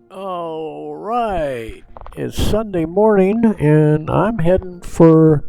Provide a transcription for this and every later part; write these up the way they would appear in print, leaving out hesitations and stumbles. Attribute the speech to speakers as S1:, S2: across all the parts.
S1: All right, it's Sunday morning, and I'm heading for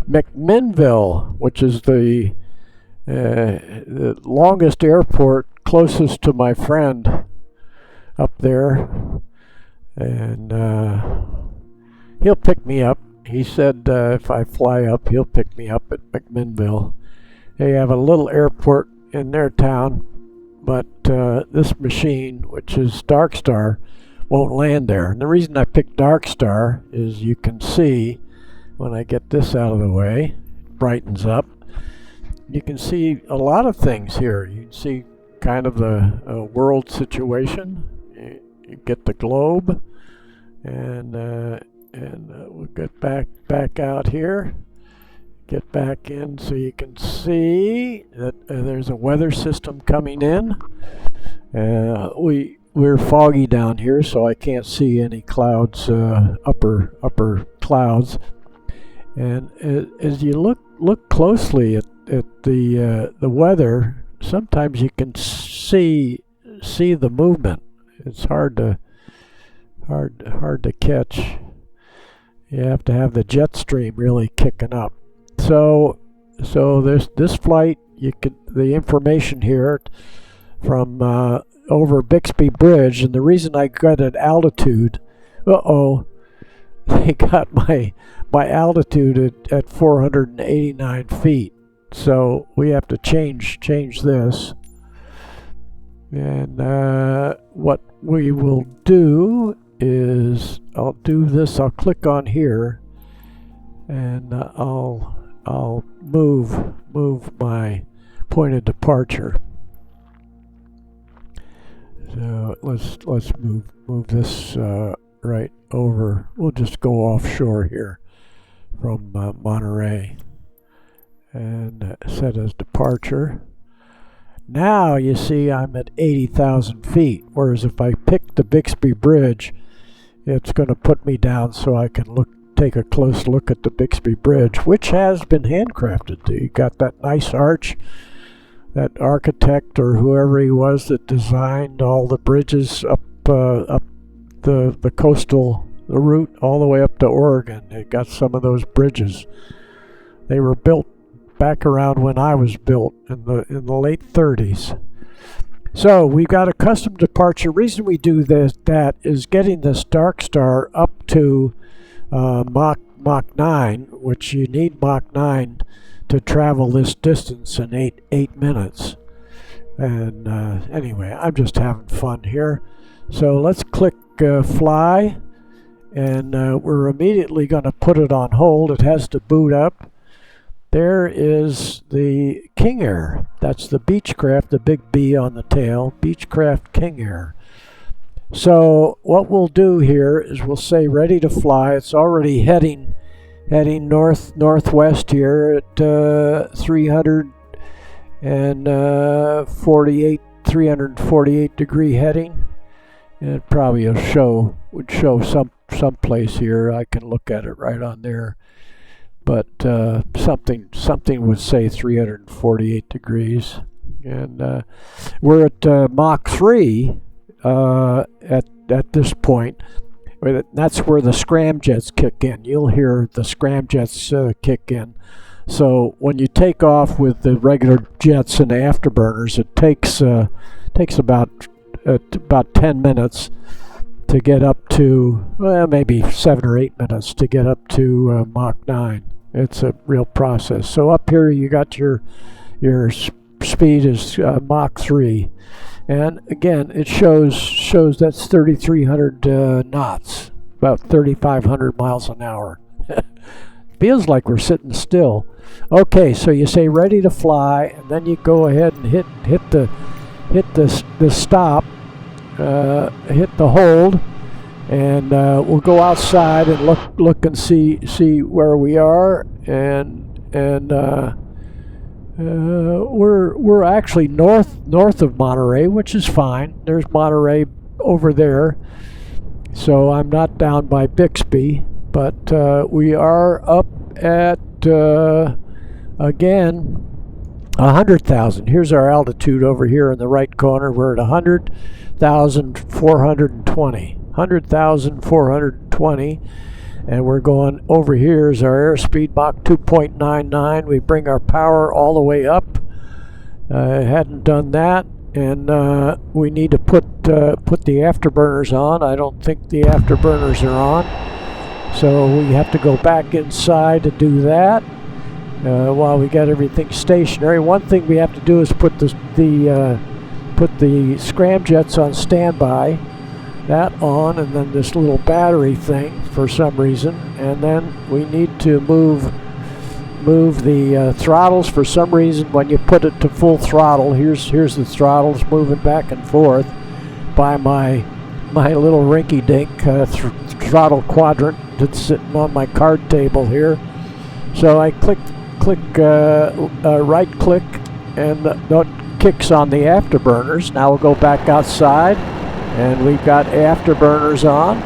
S1: McMinnville, which is the longest airport closest to my friend up there, and he'll pick me up. He said if I fly up, he'll pick me up at McMinnville. They have a little airport in their town, but this machine, which is Darkstar, won't land there. And the reason I picked Darkstar is you can see when I get this out of the way, it brightens up. You can see a lot of things here. You can see kind of the world situation. You get the globe, and we'll get back out here. Get back in so you can see that there's a weather system coming in. We're foggy down here, so I can't see any clouds, upper clouds. And as you look closely at the weather, sometimes you can see the movement. It's hard to catch. You have to have the jet stream really kicking up. So there's this flight. The information here from over Bixby Bridge, and the reason I got an altitude, they got my altitude at 489 feet. So we have to change this. And what we will do is I'll do this. I'll click on here, and I'll move my point of departure. So let's move this right over. We'll just go offshore here from Monterey and set as departure. Now you see I'm at 80,000 feet, whereas if I pick the Bixby Bridge, it's going to put me down so I can take a close look at the Bixby Bridge, which has been handcrafted. You got that nice arch. That architect or whoever he was that designed all the bridges up the coastal route all the way up to Oregon. They got some of those bridges. They were built back around when I was built in the late 30s. So we've got a custom departure. Reason we do that is getting this Darkstar up to Mach 9, which you need Mach 9 to travel this distance in eight minutes. And anyway, I'm just having fun here. So let's click fly, and we're immediately going to put it on hold. It has to boot up. There is the King Air. That's the Beechcraft, the big B on the tail, Beechcraft King Air. So what we'll do here is we'll say ready to fly. It's already heading northwest here at 348 degree heading, and it probably would show some place here. I can look at it right on there, but something would say 348 degrees, and we're at Mach 3 at this point. That's where the scramjets kick in. You'll hear the scramjets kick in. So when you take off with the regular jets and afterburners, it takes about 10 minutes to get up to, maybe 7 or 8 minutes to get up to Mach 9. It's a real process. So up here you got your speed is Mach 3. And again, it shows that's 3,300 knots, about 3,500 miles an hour. Feels like we're sitting still. Okay, so you say ready to fly, and then you go ahead and hit the stop, hit the hold, and we'll go outside and look and see where we are, and we're actually north of Monterey, which is fine. There's Monterey over there, so I'm not down by Bixby, but we are up at again 100,000. Here's our altitude over here in the right corner. We're at 100,420. 100,420. And we're going over here is our airspeed Mach 2.99. We bring our power all the way up. Hadn't done that, and we need to put the afterburners on. I don't think the afterburners are on, so we have to go back inside to do that while we got everything stationary. One thing we have to do is put the scramjets on standby. That on, and then this little battery thing for some reason, and then we need to move the throttles for some reason. When you put it to full throttle, here's the throttles moving back and forth by my little rinky-dink throttle quadrant that's sitting on my card table here. So I click right click, and it kicks on the afterburners. Now we'll go back outside. And we've got afterburners on,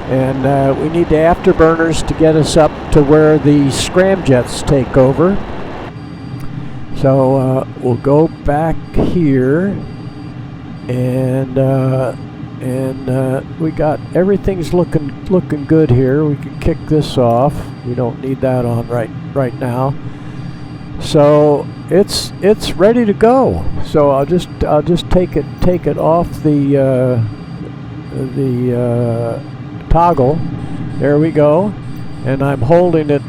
S1: and we need the afterburners to get us up to where the scramjets take over. So we'll go back here, and we got everything's looking good here. We can kick this off. We don't need that on right now. So it's ready to go. So I'll just take it off the toggle. There we go, and I'm holding it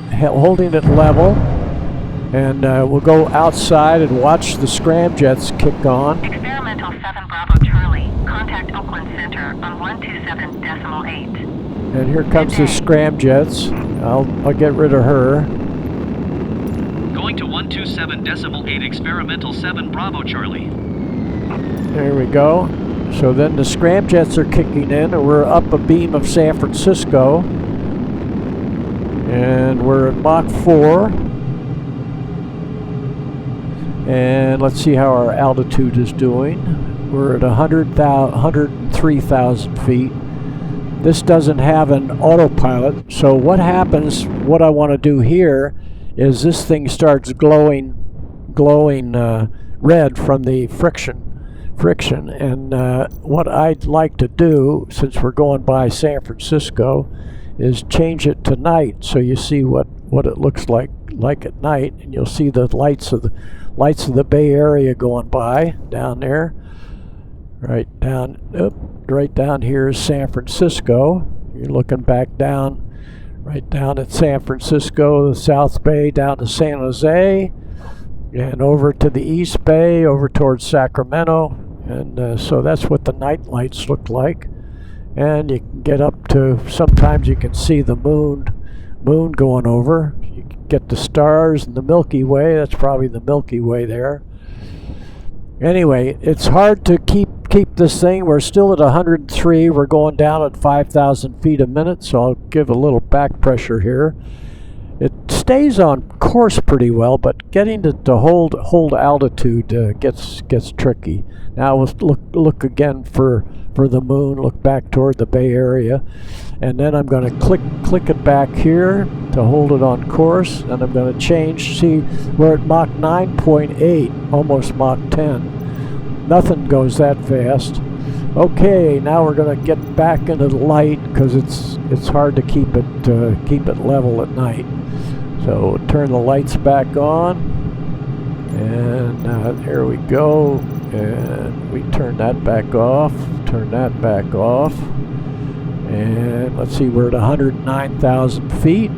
S1: level, and we'll go outside and watch the scramjets kick on.
S2: Experimental 7 Bravo Charlie, contact Oakland Center on 127.8.
S1: And here comes the scramjets. I'll get rid of her.
S3: Going to 127.8 experimental 7 Bravo Charlie.
S1: There we go. So then the scramjets are kicking in, and we're up a beam of San Francisco. And we're at Mach 4. And let's see how our altitude is doing. We're at 103,000 feet. This doesn't have an autopilot, so what happens, what I want to do here is this thing starts glowing red from the friction, and what I'd like to do, since we're going by San Francisco, is change it to night, so you see what it looks like at night, and you'll see the lights of the Bay Area going by down there. Right down here is San Francisco. You're looking back down, right down at San Francisco, the South Bay, down to San Jose, and over to the East Bay, over towards Sacramento. And so that's what the night lights look like. And you can get up to, sometimes you can see the moon going over. You can get the stars and the Milky Way. That's probably the Milky Way there. Anyway, it's hard to keep this thing. We're still at 103. We're going down at 5,000 feet a minute, so I'll give a little back pressure here. It stays on course pretty well, but getting to hold altitude gets tricky. Now we'll look again for the moon. Look back toward the Bay Area, and then I'm going to click it back here to hold it on course, and I'm going to change. See, we're at Mach 9.8, almost Mach 10. Nothing goes that fast. Okay, now we're going to get back into the light because it's hard to keep it level at night. So turn the lights back on, and there we go. And we turn that back off. Turn that back off. And let's see, we're at 109,000 feet.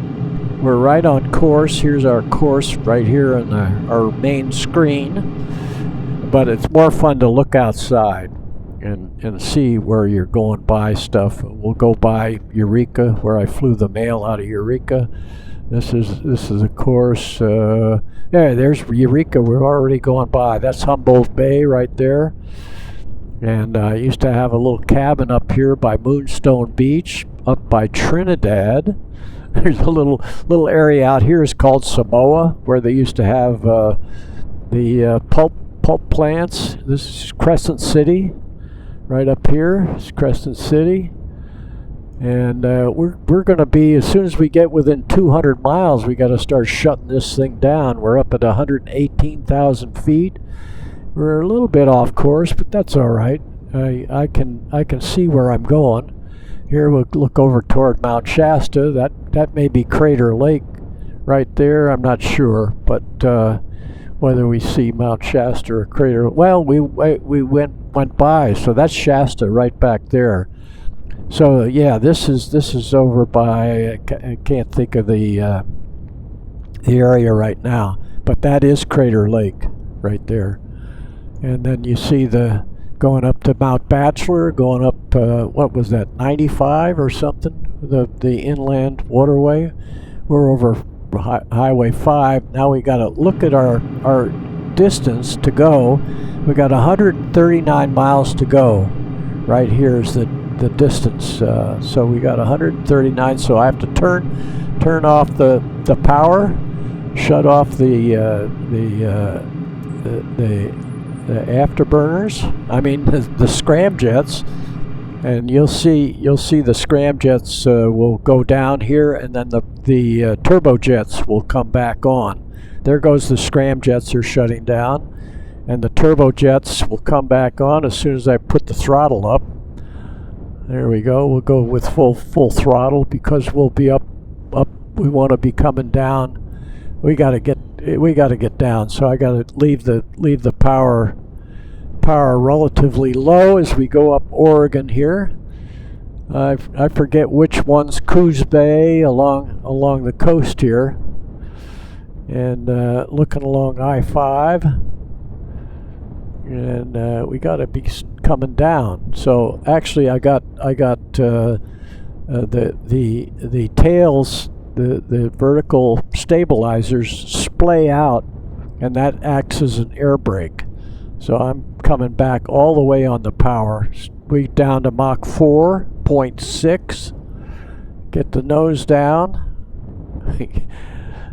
S1: We're right on course. Here's our course right here on our main screen. But it's more fun to look outside and see where you're going by stuff. We'll go by Eureka, where I flew the mail out of Eureka. This is a course. Yeah, there's Eureka. We're already going by. That's Humboldt Bay right there. And I used to have a little cabin up here by Moonstone Beach, up by Trinidad. There's a little area out here is called Samoa, where they used to have the pulp plants. This is Crescent City, right up here. It's Crescent City. And we're going to be, as soon as we get within 200 miles, we got to start shutting this thing down. We're up at 118,000 feet. We're a little bit off course, but that's all right. I can see where I'm going. Here we'll look over toward Mount Shasta. That may be Crater Lake right there. I'm not sure, but whether we see Mount Shasta or Crater. Well, we went by, so that's Shasta right back there. So yeah, this is over by. I can't think of the area right now, but that is Crater Lake right there. And then you see the going up to Mount Bachelor, going up what was that, 95 or something? The inland waterway. We're over Highway 5. Now we got to look at our distance to go. We got 139 miles to go. Right here is the distance. So we got 139. So I have to turn off the power, shut off the afterburners. I mean the scramjets, and you'll see the scramjets will go down here, and then the turbojets will come back on. There goes the scramjets are shutting down, and the turbojets will come back on as soon as I put the throttle up. There we go. We'll go with full throttle because we'll be up. We want to be coming down. We got to get down. So I got to leave the power relatively low as we go up Oregon here. I forget which one's Coos Bay along the coast here, and looking along I-5, and we got to be coming down. So actually, I got the tails. The vertical stabilizers splay out, and that acts as an air brake. So I'm coming back all the way on the power. We down to Mach 4.6. Get the nose down.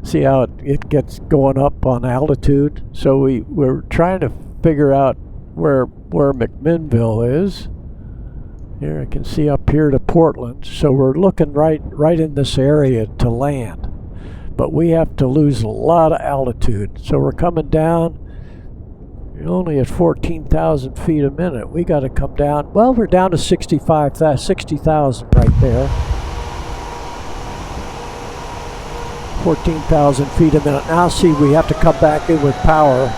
S1: See how it gets going up on altitude. So we're trying to figure out where McMinnville is. Here I can see up here to Portland. So we're looking right in this area to land. But we have to lose a lot of altitude. So we're coming down. You're only at 14,000 feet a minute. We got to come down. Well, we're down to 60,000 right there. 14,000 feet a minute. Now see, we have to come back in with power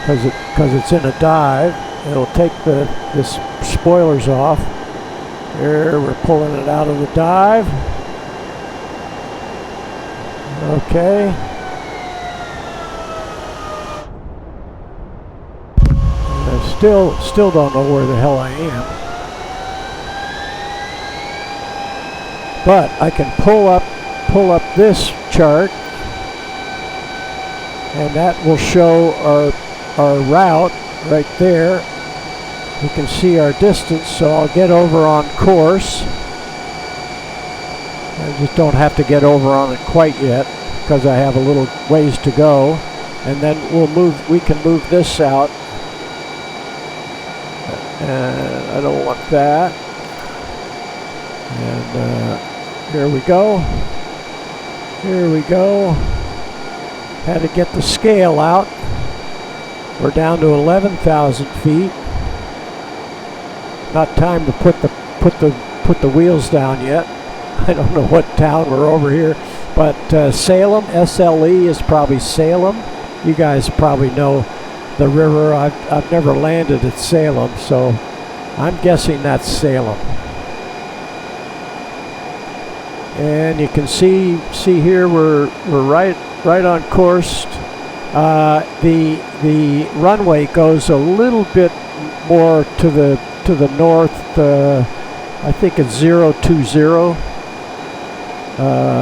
S1: because it's in a dive. It'll take the spoilers off. Here, we're pulling it out of the dive. Okay. I still don't know where the hell I am. But I can pull up this chart, and that will show our route right there. You can see our distance, so I'll get over on course. I just don't have to get over on it quite yet because I have a little ways to go, and then we can move this out. And I don't want that. And here we go. Here we go. Had to get the scale out. We're down to 11,000 feet. Not time to put the wheels down yet. I don't know what town we're over here, but Salem, SLE is probably Salem. You guys probably know the river. I've never landed at Salem, so I'm guessing that's Salem. And you can see here we're right on course. The runway goes a little bit more to the north. I think it's 020.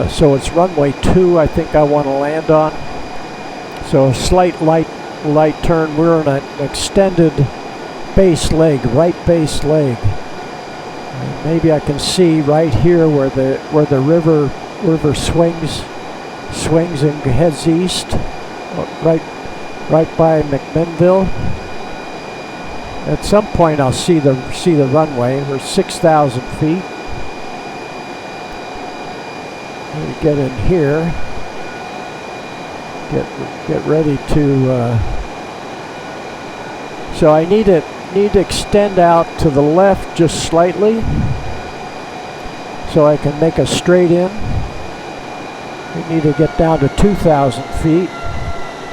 S1: So it's runway 2. I think I want to land on. So a slight light turn. We're on an extended base leg, right base leg. And maybe I can see right here where the river swings and heads east, right by McMinnville. At some point I'll see the runway. We're 6,000 feet. We get in here. Get ready to. So I need to extend out to the left just slightly, so I can make a straight in. We need to get down to 2,000 feet.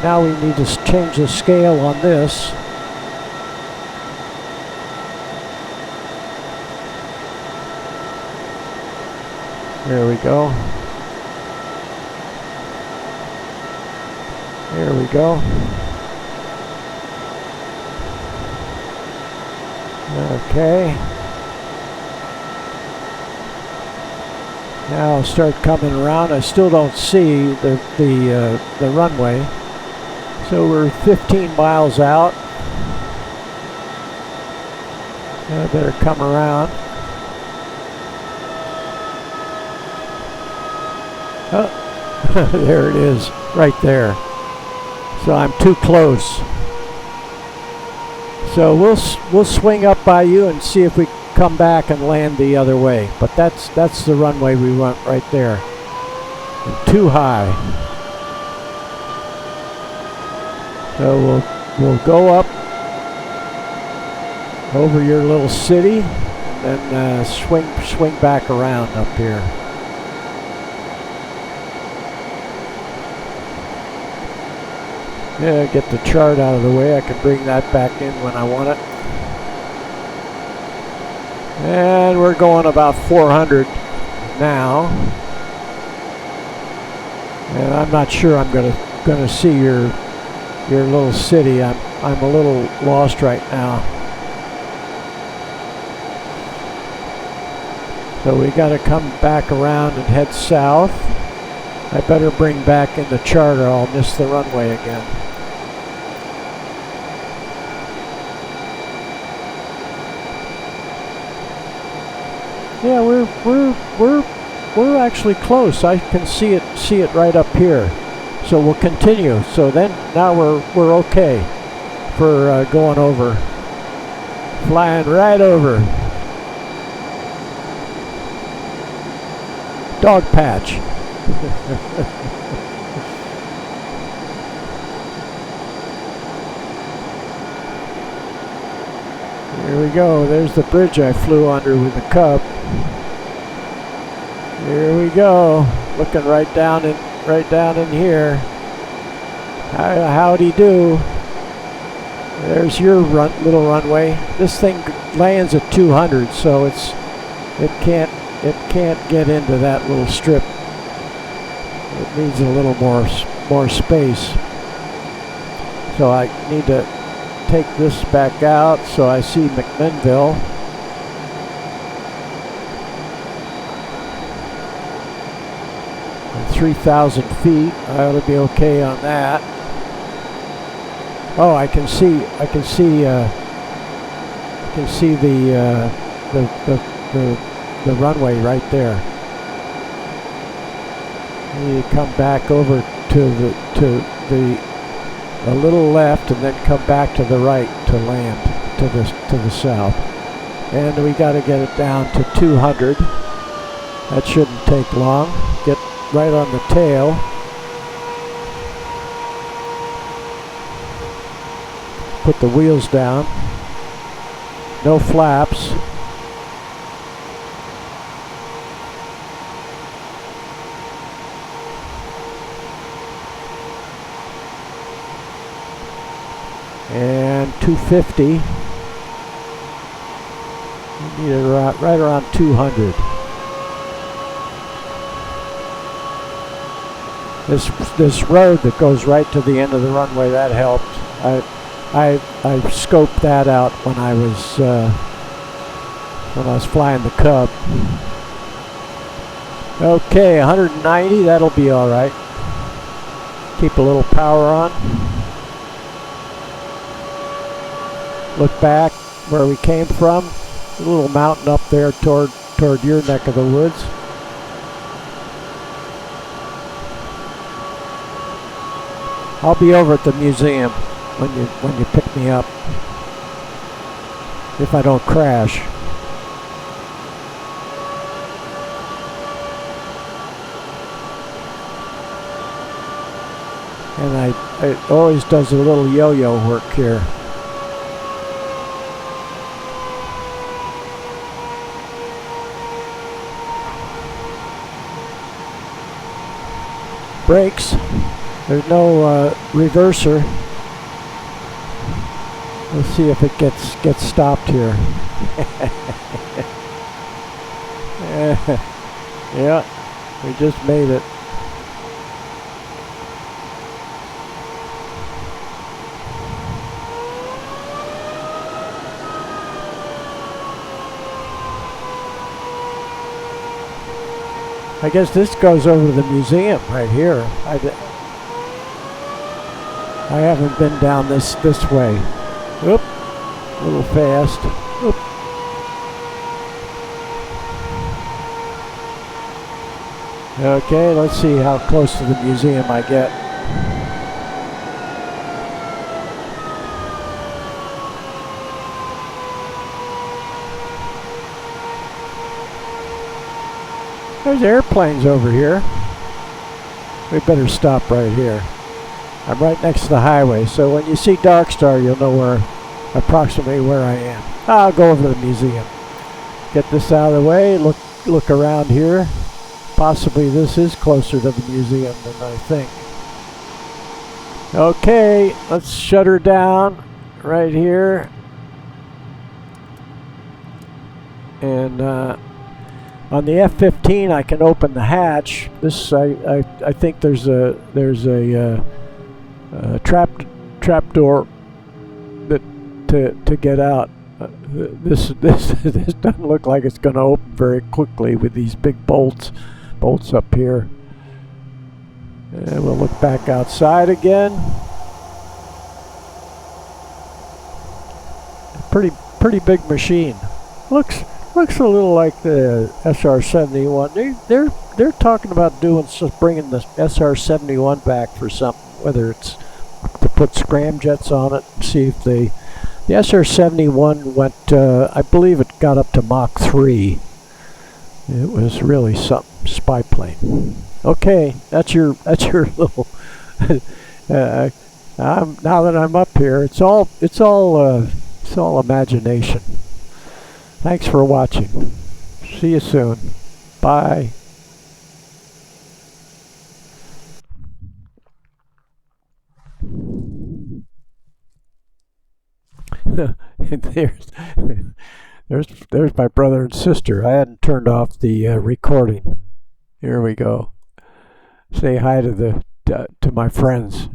S1: Now we need to change the scale on this. There we go. There we go. Okay. Now I'll start coming around. I still don't see the runway. So we're 15 miles out. I better come around. Oh, there it is, right there. So I'm too close. So we'll swing up by you and see if we come back and land the other way. But that's the runway we want right there. And too high. So we'll go up over your little city and then swing back around up here. Yeah, get the chart out of the way. I can bring that back in when I want it. And we're going about 400 now. And I'm not sure I'm gonna see your little city. I'm a little lost right now. So we got to come back around and head south. I better bring back in the chart or I'll miss the runway again. Yeah, we're actually close. I can see it right up here. So we'll continue. So then now we're okay for going over, flying right over. Dog patch. Here we go. There's the bridge I flew under with the Cub. Here we go. Looking right down in here. Howdy do. There's your little runway. This thing lands at 200, so it can't get into that little strip. It needs a little more space. So I need to take this back out so I see McMinnville. At 3,000 feet, I ought to be okay on that. Oh, I can see the runway right there. You come back over to a little left and then come back to the right to land to the south. And we got to get it down to 200. That shouldn't take long. Get right on the tail. Put the wheels down. No flaps. And 250. You need it right around 200. This road that goes right to the end of the runway, that helped. I scoped that out when I was flying the Cub. Okay, 190. That'll be all right. Keep a little power on. Look back where we came from. A little mountain up there toward your neck of the woods. I'll be over at the museum when you pick me up, if I don't crash. And it always does a little yo-yo work here. brakes. There's no reverser. Let's see if it gets stopped here. Yeah, we just made it. I guess this goes over to the museum right here. I haven't been down this way. Oop, a little fast. Oop. Okay, let's see how close to the museum I get. There's airplanes over here. We better stop right here. I'm right next to the highway, so when you see Darkstar, you'll know approximately where I am. I'll go over to the museum. Get this out of the way, look around here. Possibly this is closer to the museum than I think. Okay, let's shut her down right here. And on the F-15, I can open the hatch. This I think there's a trap door that to get out. This doesn't look like it's going to open very quickly with these big bolts up here. And we'll look back outside again. Pretty big machine. Looks a little like the SR-71. They're talking about bringing the SR-71 back for something, whether it's to put scramjets on it. See if the SR-71 went. I believe it got up to Mach 3. It was really something, spy plane. Okay, that's your little. Now that I'm up here, it's all imagination. Thanks for watching. See you soon. Bye. There's my brother and sister. I hadn't turned off the recording. Here we go. Say hi to my friends.